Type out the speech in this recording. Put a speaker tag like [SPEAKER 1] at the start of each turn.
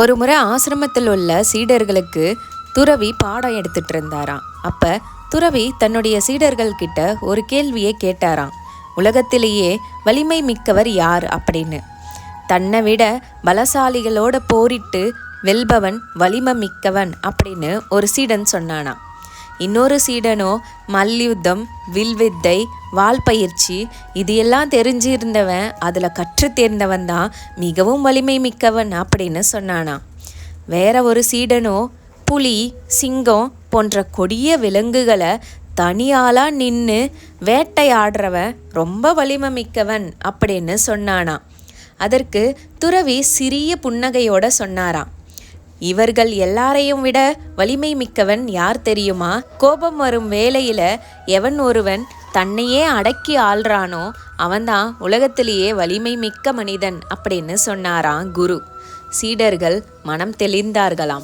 [SPEAKER 1] ஒரு முறை ஆசிரமத்தில் உள்ள சீடர்களுக்கு துறவி பாடம் எடுத்துட்டு இருந்தாராம். அப்ப துறவி தன்னுடைய சீடர்கள் கிட்ட ஒரு கேள்வியை கேட்டாராம். உலகத்திலேயே வலிமை மிக்கவர் யார் அப்படின்னு. தன்னை விட பலசாலிகளோட போரிட்டு வெல்பவன் வலிமை மிக்கவன் அப்படின்னு ஒரு சீடன் சொன்னானா. இன்னொரு சீடனோ மல்யுத்தம், வில்வித்தை, வால் பயிற்சி இது எல்லாம் தெரிஞ்சிருந்தவன், அதில் கற்று தேர்ந்தவன் தான் மிகவும் வலிமை மிக்கவன் அப்படின்னு சொன்னானா. வேற ஒரு சீடனோ புலி, சிங்கம் போன்ற கொடிய விலங்குகளை தனியாளா நின்று வேட்டையாடுறவன் ரொம்ப வலிமை மிக்கவன் அப்படின்னு சொன்னானா. அதற்கு துறவி சிறிய புன்னகையோட சொன்னாராம், இவர்கள் எல்லாரையும் விட வலிமை மிக்கவன் யார் தெரியுமா? கோபம் வரும் வேளையில எவன் ஒருவன் தன்னையே அடக்கி ஆள்றானோ அவன்தான் உலகத்திலேயே வலிமை மிக்க மனிதன் அப்படின்னு சொன்னாராம் குரு. சீடர்கள் மனம் தெளிந்தார்களாம்.